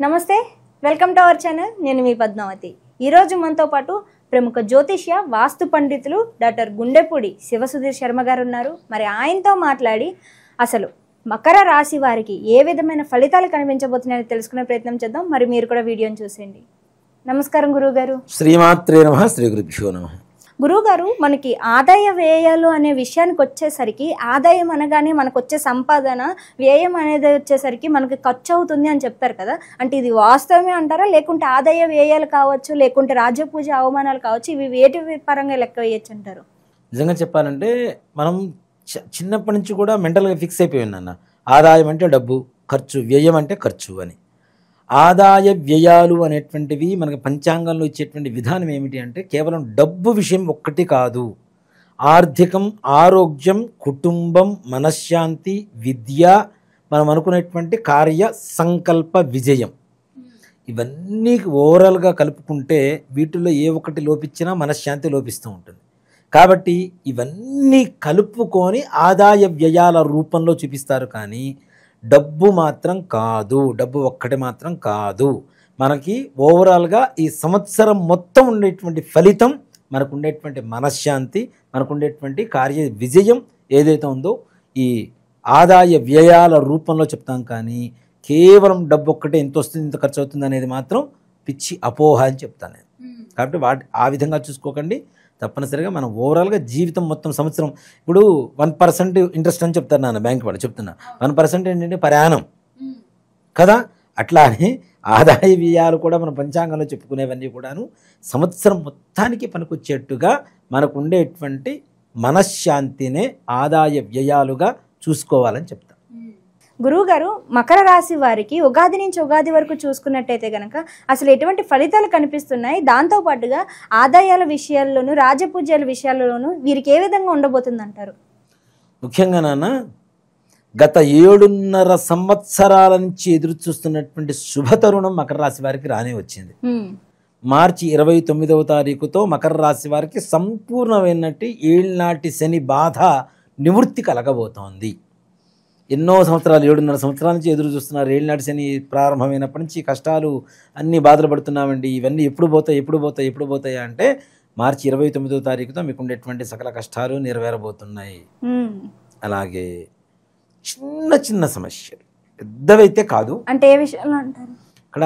నమస్తే, welcome to our channel. నేను మీ పద్మావతి. ఈరోజు మనతో పాటు ప్రముఖ జ్యోతిష్య వాస్తు పండితులు డాక్టర్ గుండెపూడి శివసుధీర్ శర్మ గారు ఉన్నారు. మరి ఆయనతో మాట్లాడి అసలు మకర రాశి వారికి ఏ విధమైన ఫలితాలు కనిపించబోతున్నాయో తెలుసుకునే ప్రయత్నం చేద్దాం. మరి మీరు కూడా వీడియోని చూసేయండి. నమస్కారం గురువు గారు. శ్రీమాత్రే నమః. శ్రీ గురుభ్యో నమః. గురువుగారు, మనకి ఆదాయ వ్యయాలు అనే విషయానికి వచ్చేసరికి ఆదాయం అనగానే మనకు వచ్చే సంపాదన, వ్యయం అనేది వచ్చేసరికి మనకి ఖర్చు అవుతుంది అని చెప్తారు కదా. అంటే ఇది వాస్తవమే అంటారా, లేకుంటే ఆదాయ వ్యయాలు కావచ్చు, లేకుంటే రాజపూజ అవమానాలు కావచ్చు, ఇవి వేటి పరంగా లెక్క వేయచ్చు అంటారు? నిజంగా చెప్పాలంటే మనం చిన్నప్పటి నుంచి కూడా మెంటల్గా ఫిక్స్ అయిపోయి ఉన్నాన్న. ఆదాయం అంటే డబ్బు, ఖర్చు, వ్యయం అంటే ఖర్చు అని. ఆదాయ వ్యయాలు అనేటువంటివి మనకి పంచాంగంలో ఇచ్చేటువంటి విధానం ఏమిటి అంటే కేవలం డబ్బు విషయం ఒక్కటి కాదు. ఆర్థికం, ఆరోగ్యం, కుటుంబం, మనశ్శాంతి, విద్య, మనం అనుకునేటువంటి కార్య సంకల్ప విజయం, ఇవన్నీ ఓవరాల్గా కలుపుకుంటే వీటిల్లో ఏ ఒక్కటి లోపించినా మనశ్శాంతి లోపిస్తూ ఉంటుంది. కాబట్టి ఇవన్నీ కలుపుకొని ఆదాయ వ్యయాల రూపంలో చూపిస్తారు. కానీ డబ్బు మాత్రం కాదు, డబ్బు ఒక్కటి మాత్రం కాదు. మనకి ఓవరాల్గా ఈ సంవత్సరం మొత్తం ఉండేటువంటి ఫలితం, మనకు ఉండేటువంటి మనశ్శాంతి, మనకు ఉండేటువంటి కార్య విజయం ఏదైతే ఉందో ఈ ఆదాయ వ్యయాల రూపంలో చెప్తాం. కానీ కేవలం డబ్బు ఒక్కటే ఎంత వస్తుంది, ఇంత ఖర్చు అవుతుంది అనేది మాత్రం పిచ్చి అపోహ అని చెప్తాను నేను. కాబట్టి ఆ విధంగా చూసుకోకండి. తప్పనిసరిగా మనం ఓవరాల్గా జీవితం మొత్తం సంవత్సరం, ఇప్పుడు 1% ఇంట్రెస్ట్ అని చెప్తారు నాన్న, బ్యాంక్ వాళ్ళు చెప్తున్నా. 1% ఏంటంటే ప్రయాణం కదా. అట్లానే ఆదాయ వ్యయాలు కూడా మన పంచాంగంలో చెప్పుకునేవన్నీ కూడాను సంవత్సరం మొత్తానికి పనికొచ్చేట్టుగా మనకు ఉండేటువంటి మనశ్శాంతినే ఆదాయ వ్యయాలుగా చూసుకోవాలని చెప్తాను. గురువు గారు, మకర రాశి వారికి ఉగాది నుంచి ఉగాది వరకు చూసుకున్నట్టయితే కనుక అసలు ఎటువంటి ఫలితాలు కనిపిస్తున్నాయి, దాంతోపాటుగా ఆదాయాల విషయాల్లోనూ రాజపూజ్యాల విషయాల్లోనూ వీరికి ఏ విధంగా ఉండబోతుంది అంటారు? ముఖ్యంగా నాన్న, గత 7.5 సంవత్సరాల నుంచి ఎదురు చూస్తున్నటువంటి శుభతరుణం మకర రాశి వారికి రానే వచ్చింది. మార్చి 29వ తారీఖుతో మకర రాశి వారికి సంపూర్ణమైనట్టు ఏళ్నాటి శని బాధ నివృత్తి కలగబోతోంది. ఎన్నో సంవత్సరాలు, 7.5 సంవత్సరాల నుంచి ఎదురు చూస్తున్నారు. ఏళ్నాటి శని ప్రారంభమైనప్పటి నుంచి కష్టాలు, అన్ని బాధలు పడుతున్నామండి. ఇవన్నీ ఎప్పుడు పోతాయి అంటే మార్చి 29వ తారీఖుతో మీకు ఉండేటువంటి సకల కష్టాలు నెరవేరబోతున్నాయి. అలాగే చిన్న చిన్న సమస్యలు, పెద్దవైతే కాదు. అంటే ఏ విషయంలో అంటారు? ఇక్కడ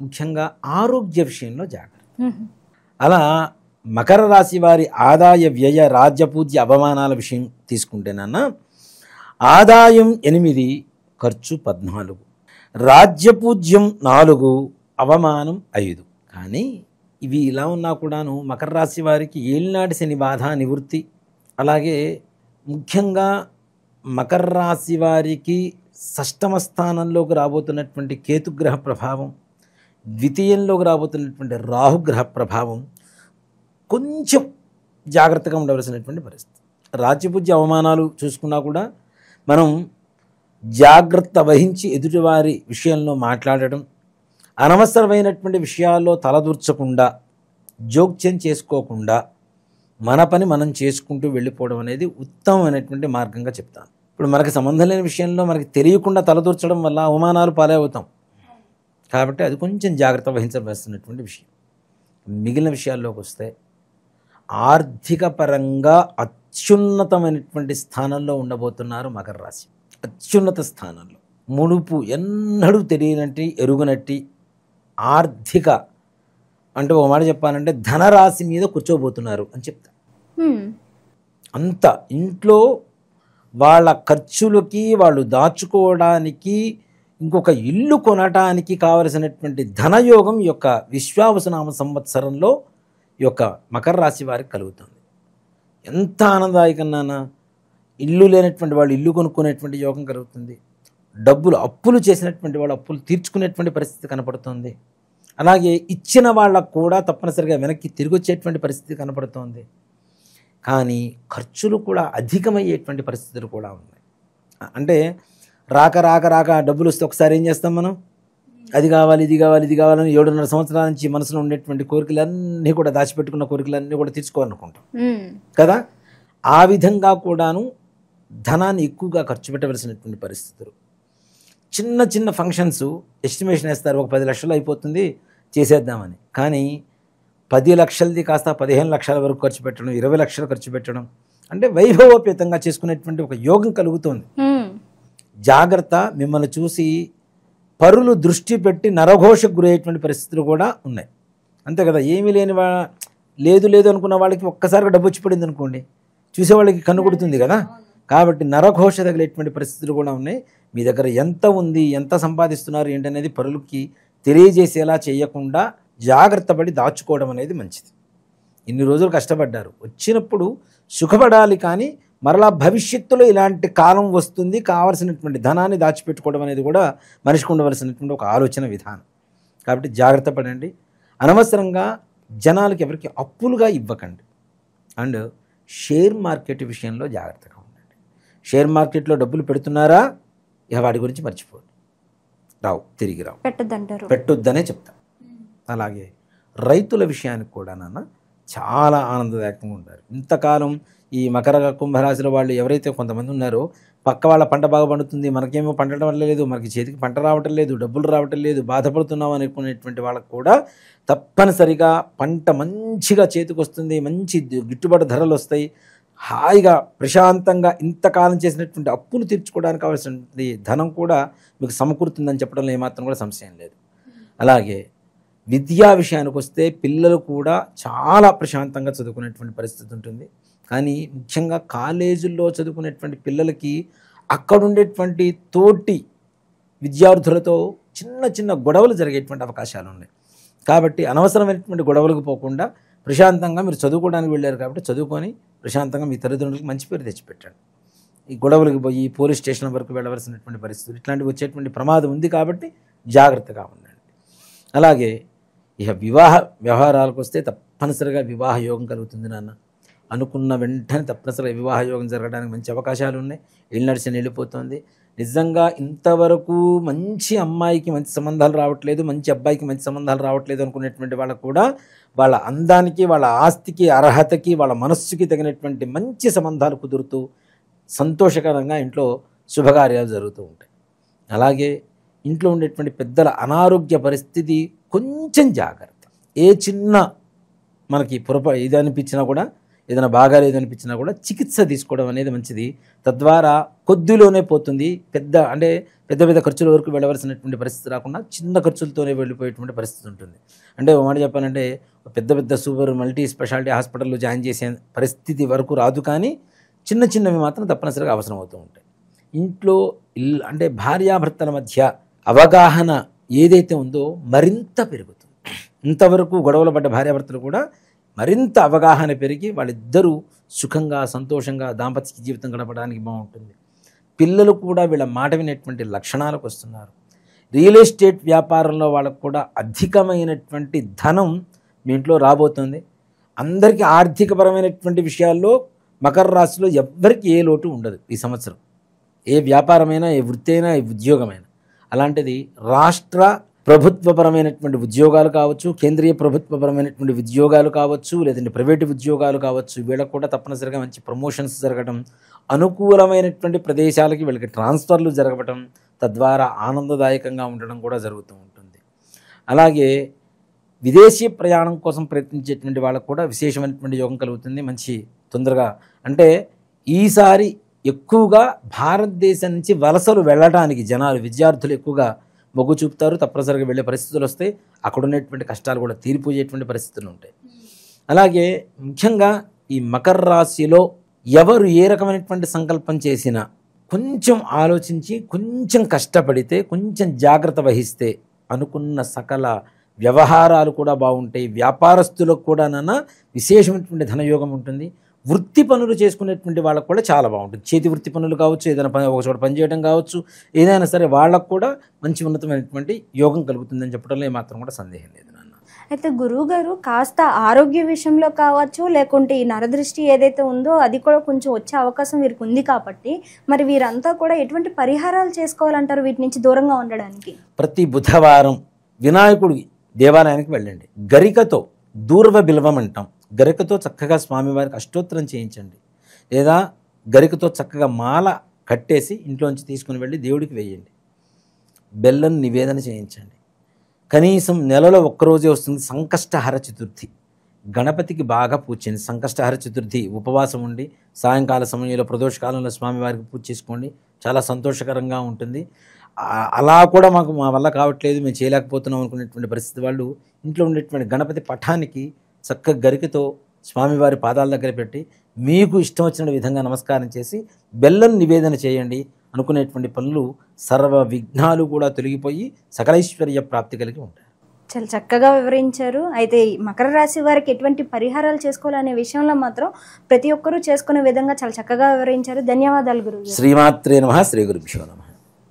ముఖ్యంగా ఆరోగ్య విషయంలో జాగ్రత్త. అలా మకర రాశి వారి ఆదాయ వ్యయ రాజ్యపూజ్య అవమానాల విషయం తీసుకుంటేనన్నా, ఆదాయం 8, ఖర్చు 14, రాజ్యపూజ్యం 4, అవమానం 5. కానీ ఇవి ఇలా ఉన్నా కూడాను మకర రాశి వారికి ఏళ్నాటి శని బాధ నివృత్తి. అలాగే ముఖ్యంగా మకర రాశి వారికి షష్టమ స్థానంలోకి రాబోతున్నటువంటి కేతుగ్రహ ప్రభావం, ద్వితీయంలోకి రాబోతున్నటువంటి రాహుగ్రహ ప్రభావం, కొంచెం జాగ్రత్తగా ఉండవలసినటువంటి పరిస్థితి. రాజ్యపూజ్య అవమానాలు చూసుకున్నా కూడా మనం జాగ్రత్త వహించి ఎదుటివారి విషయంలో మాట్లాడడం, అనవసరమైనటువంటి విషయాల్లో తలదూర్చకుండా, జోక్యం చేసుకోకుండా మన పని మనం చేసుకుంటూ వెళ్ళిపోవడం అనేది ఉత్తమమైనటువంటి మార్గంగా చెప్తాను. ఇప్పుడు మనకి సంబంధం లేని విషయంలో మనకి తెలియకుండా తలదూర్చడం వల్ల అవమానాలు పాలవుతాం. కాబట్టి అది కొంచెం జాగ్రత్త వహించవలసినటువంటి విషయం. మిగిలిన విషయాల్లోకి వస్తే ఆర్థిక పరంగా అత్యున్నతమైనటువంటి స్థానంలో ఉండబోతున్నారు మకర రాశి. అత్యున్నత స్థానంలో, మునుపు ఎన్నడూ తెలియనట్టి ఎరుగనట్టి ఆర్థిక, అంటే ఒక మాట చెప్పాలంటే ధనరాశి మీద కూర్చోబోతున్నారు అని చెప్తా. అంత ఇంట్లో వాళ్ళ ఖర్చులకి, వాళ్ళు దాచుకోవడానికి, ఇంకొక ఇల్లు కొనడానికి కావలసినటువంటి ధనయోగం ఈ యొక్క విశ్వావసునామ సంవత్సరంలో ఈ యొక్క మకర రాశి వారికి కలుగుతుంది. ఎంత ఆనందదాయకన్నా, ఇల్లు లేనటువంటి వాళ్ళు ఇల్లు కొనుక్కునేటువంటి యోగం కలుగుతుంది. డబ్బులు అప్పులు చేసినటువంటి వాళ్ళు అప్పులు తీర్చుకునేటువంటి పరిస్థితి కనపడుతుంది. అలాగే ఇచ్చిన వాళ్ళకు కూడా తప్పనిసరిగా వెనక్కి తిరిగి వచ్చేటువంటి పరిస్థితి కనపడుతోంది. కానీ ఖర్చులు కూడా అధికమయ్యేటువంటి పరిస్థితులు కూడా ఉన్నాయి. అంటే రాక డబ్బులు వస్తే ఒకసారి ఏం చేస్తాం మనం, అది కావాలి ఇది కావాలని 7.5 సంవత్సరాల నుంచి మనసులో ఉండేటువంటి కోరికలన్నీ కూడా, దాచిపెట్టుకున్న కోరికలన్నీ కూడా తీర్చుకోవాలనుకుంటాం కదా. ఆ విధంగా కూడాను ధనాన్ని ఎక్కువగా ఖర్చు పెట్టవలసినటువంటి పరిస్థితులు. చిన్న చిన్న ఫంక్షన్స్ ఎస్టిమేషన్ వేస్తారు, ఒక 10 లక్షలు అయిపోతుంది చేసేద్దామని. కానీ 10 లక్షలది కాస్త 15 లక్షల వరకు ఖర్చు పెట్టడం, 20 లక్షలు ఖర్చు పెట్టడం అంటే వైభవోపేతంగా చేసుకునేటువంటి ఒక యోగం కలుగుతుంది. జాగ్రత్త, మిమ్మల్ని చూసి పరులు దృష్టి పెట్టి నరఘోషకు గురయ్యేటువంటి పరిస్థితులు కూడా ఉన్నాయి. అంతే కదా, ఏమీ లేని లేదు లేదు అనుకున్న వాళ్ళకి ఒక్కసారిగా డబ్బు వచ్చి పడింది అనుకోండి, చూసేవాళ్ళకి కన్నుగుడుతుంది కదా. కాబట్టి నరఘోష తగిలేటువంటి పరిస్థితులు కూడా ఉన్నాయి. మీ దగ్గర ఎంత ఉంది, ఎంత సంపాదిస్తున్నారు ఏంటనేది పరులకి తెలియజేసేలా చేయకుండా జాగ్రత్త పడి దాచుకోవడం అనేది మంచిది. ఇన్ని రోజులు కష్టపడ్డారు, వచ్చినప్పుడు సుఖపడాలి. కానీ మరలా భవిష్యత్తులో ఇలాంటి కాలం వస్తుంది, కావలసినటువంటి ధనాన్ని దాచిపెట్టుకోవడం అనేది కూడా మనిషికి ఉండవలసినటువంటి ఒక ఆలోచన విధానం. కాబట్టి జాగ్రత్త పడండి. అనవసరంగా జనాలకి ఎవరికి అప్పులుగా ఇవ్వకండి. అండ్ షేర్ మార్కెట్ విషయంలో జాగ్రత్తగా ఉండండి. షేర్ మార్కెట్లో డబ్బులు పెడుతున్నారా, ఇక వాటి గురించి మర్చిపోండి, తిరిగి రావు, పెట్టొద్దనే చెప్తాను. అలాగే రైతుల విషయానికి కూడా నాన్న చాలా ఆనందదాయకంగా ఉంటారు. ఇంతకాలం ఈ మకర కుంభరాశిలో వాళ్ళు ఎవరైతే కొంతమంది ఉన్నారో, పక్క వాళ్ళ పంట బాగా పండుతుంది, మనకేమో పండటం వల్ల లేదు, మనకి చేతికి పంట రావటం లేదు, డబ్బులు రావటం లేదు, బాధపడుతున్నాం అనుకునేటువంటి వాళ్ళకు కూడా తప్పనిసరిగా పంట మంచిగా చేతికి వస్తుంది, మంచి గిట్టుబాటు ధరలు వస్తాయి, హాయిగా ప్రశాంతంగా ఇంతకాలం చేసినటువంటి అప్పులు తీర్చుకోవడానికి కావాల్సినటువంటి ధనం కూడా మీకు సమకూరుతుందని చెప్పడంలో ఏమాత్రం కూడా సంశయం లేదు. అలాగే విద్యా విషయానికి వస్తే పిల్లలు కూడా చాలా ప్రశాంతంగా చదువుకునేటువంటి పరిస్థితి ఉంటుంది. కానీ ముఖ్యంగా కాలేజీల్లో చదువుకునేటువంటి పిల్లలకి అక్కడుండేటువంటి తోటి విద్యార్థులతో చిన్న చిన్న గొడవలు జరిగేటువంటి అవకాశాలు ఉన్నాయి. కాబట్టి అనవసరమైనటువంటి గొడవలకు పోకుండా ప్రశాంతంగా మీరు చదువుకోవడానికి వెళ్ళారు కాబట్టి చదువుకొని ప్రశాంతంగా మీ తల్లిదండ్రులకు మంచి పేరు తెచ్చిపెట్టండి. ఈ గొడవలకు పోయి పోలీస్ స్టేషన్ వరకు వెళ్ళవలసినటువంటి పరిస్థితులు ఇట్లాంటివి వచ్చేటువంటి ప్రమాదం ఉంది. కాబట్టి జాగ్రత్తగా ఉండండి. అలాగే ఇక వివాహ వ్యవహారాలకు వస్తే తప్పనిసరిగా వివాహ యోగం కలుగుతుంది నాన్న. అనుకున్న వెంటనే తప్పనిసరిగా వివాహ యోగం జరగడానికి మంచి అవకాశాలు ఉన్నాయి. ఇల్లు నడిచి వెళ్ళిపోతుంది. నిజంగా ఇంతవరకు మంచి అమ్మాయికి మంచి సంబంధాలు రావట్లేదు, మంచి అబ్బాయికి మంచి సంబంధాలు రావట్లేదు అనుకునేటువంటి వాళ్ళకు కూడా వాళ్ళ అందానికి, వాళ్ళ ఆస్తికి, అర్హతకి, వాళ్ళ మనస్సుకి తగినటువంటి మంచి సంబంధాలు కుదురుతూ సంతోషకరంగా ఇంట్లో శుభకార్యాలు జరుగుతూ ఉంటాయి. అలాగే ఇంట్లో ఉండేటువంటి పెద్దల అనారోగ్య పరిస్థితి కొంచెం జాగ్రత్త. ఏ చిన్న మనకి ఇది అనిపించినా కూడా, ఏదైనా బాగాలేదనిపించినా కూడా చికిత్స తీసుకోవడం అనేది మంచిది. తద్వారా కొద్దిలోనే పోతుంది. పెద్ద పెద్ద ఖర్చుల వరకు వెళ్ళవలసినటువంటి పరిస్థితి రాకుండా చిన్న ఖర్చులతోనే వెళ్ళిపోయేటువంటి పరిస్థితి ఉంటుంది. అంటే ఒక మాట చెప్పాలంటే పెద్ద సూపర్ మల్టీ స్పెషాలిటీ హాస్పిటల్లో జాయిన్ చేసే పరిస్థితి వరకు రాదు. కానీ చిన్న చిన్నవి మాత్రం తప్పనిసరిగా అవసరం అవుతూ ఉంటాయి. ఇంట్లో భార్యాభర్తల మధ్య అవగాహన ఏదైతే ఉందో మరింత పెరుగుతుంది. ఇంతవరకు గొడవలు పడ్డ భార్యాభర్తలు కూడా మరింత అవగాహన పెరిగి వాళ్ళిద్దరూ సుఖంగా, సంతోషంగా దాంపత్య జీవితం గడపడానికి బాగుంటుంది. పిల్లలు కూడా వీళ్ళ మాట వినేటువంటి లక్షణాలకు వస్తున్నారు. రియల్ ఎస్టేట్ వ్యాపారంలో వాళ్ళకు కూడా అధికమైనటువంటి ధనం మీ ఇంట్లో రాబోతుంది. అందరికీ ఆర్థికపరమైనటువంటి విషయాల్లో మకర రాశిలో ఎవ్వరికి ఏ లోటు ఉండదు ఈ సంవత్సరం. ఏ వ్యాపారమైనా, ఏ వృత్తి అయినా, ఏ ఉద్యోగమైనా. అలాంటిది రాష్ట్ర ప్రభుత్వపరమైనటువంటి ఉద్యోగాలు కావచ్చు, కేంద్రీయ ప్రభుత్వపరమైనటువంటి ఉద్యోగాలు కావచ్చు, లేదంటే ప్రైవేటు ఉద్యోగాలు కావచ్చు, వీళ్ళకు కూడా తప్పనిసరిగా మంచి ప్రమోషన్స్ జరగడం, అనుకూలమైనటువంటి ప్రదేశాలకి వీళ్ళకి ట్రాన్స్ఫర్లు జరగడం, తద్వారా ఆనందదాయకంగా ఉండడం కూడా జరుగుతూ ఉంటుంది. అలాగే విదేశీ ప్రయాణం కోసం ప్రయత్నించేటువంటి వాళ్ళకు కూడా విశేషమైనటువంటి యోగం కలుగుతుంది. మంచి తొందరగా ఈసారి ఎక్కువగా భారతదేశం నుంచి వలసలు వెళ్ళడానికి జనాలు, విద్యార్థులు ఎక్కువగా మొగ్గు చూపుతారు. తప్పనిసరిగా వెళ్ళే పరిస్థితులు వస్తాయి. అక్కడ ఉన్నటువంటి కష్టాలు కూడా తీరిపోయేటువంటి పరిస్థితులు ఉంటాయి. అలాగే ముఖ్యంగా ఈ మకర రాశిలో ఎవరు ఏ రకమైనటువంటి సంకల్పం చేసినా కొంచెం ఆలోచించి, కొంచెం కష్టపడితే, కొంచెం జాగ్రత్త వహిస్తే అనుకున్న సకల వ్యవహారాలు కూడా బాగుంటాయి. వ్యాపారస్తులకు కూడా విశేషమైనటువంటి ధనయోగం ఉంటుంది. వృత్తి పనులు చేసుకునేటువంటి వాళ్ళకు కూడా చాలా బాగుంటుంది. చేతి వృత్తి పనులు కావచ్చు, ఏదైనా ఒక చోట పనిచేయడం కావచ్చు, ఏదైనా సరే వాళ్ళకు కూడా మంచి ఉన్నతమైనటువంటి యోగం కలుగుతుందని చెప్పడంలో ఏమాత్రం కూడా సందేహం లేదు నాన్న. అయితే గురువు గారు కాస్త ఆరోగ్య విషయంలో కావచ్చు, లేకుంటే ఈ నరదృష్టి ఏదైతే ఉందో అది కూడా కొంచెం వచ్చే అవకాశం వీరికి ఉంది. కాబట్టి మరి వీరంతా కూడా ఎటువంటి పరిహారాలు చేసుకోవాలంటారు వీటి నుంచి దూరంగా ఉండడానికి? ప్రతి బుధవారం వినాయకుడి దేవాలయానికి వెళ్ళండి. గరికతో దూర్వ బిల్వం అంటాం. గరికతో చక్కగా స్వామివారికి అష్టోత్తరం చేయించండి. లేదా గరికతో చక్కగా మాల కట్టేసి ఇంట్లోంచి తీసుకుని వెళ్ళి దేవుడికి వేయండి. బెల్లం నివేదన చేయించండి. కనీసం నెలలో ఒక్కరోజే వస్తుంది సంకష్టహర చతుర్థి. గణపతికి బాగా పూజ చేయండి. సంకష్టహర చతుర్థి ఉపవాసం ఉండి సాయంకాల సమయంలో ప్రదోషకాలంలో స్వామివారికి పూజ చేసుకోండి. చాలా సంతోషకరంగా ఉంటుంది. అలా కూడా మా వల్ల కావట్లేదు, మేము చేయలేకపోతున్నాం అనుకునేటువంటి పరిస్థితి వాళ్ళు ఇంట్లో ఉండేటువంటి గణపతి పటానికి చక్కగా గరికతో స్వామివారి పాదాల దగ్గర పెట్టి మీకు ఇష్టం వచ్చిన విధంగా నమస్కారం చేసి బెల్లం నివేదన చేయండి. అనుకునేటువంటి పనులు సర్వ విఘ్నాలు కూడా తొలగిపోయి సకలైశ్వర్య ప్రాప్తి కలిగి ఉంటాయి. చాలా చక్కగా వివరించారు. అయితే ఈ మకర రాశి వారికి ఎటువంటి పరిహారాలు చేసుకోవాలనే విషయంలో మాత్రం ప్రతి ఒక్కరూ చేసుకునే విధంగా చాలా చక్కగా వివరించారు. ధన్యవాదాలు గురువు. శ్రీమాత్రే నమః. శ్రీ గురుభ్యో నమః.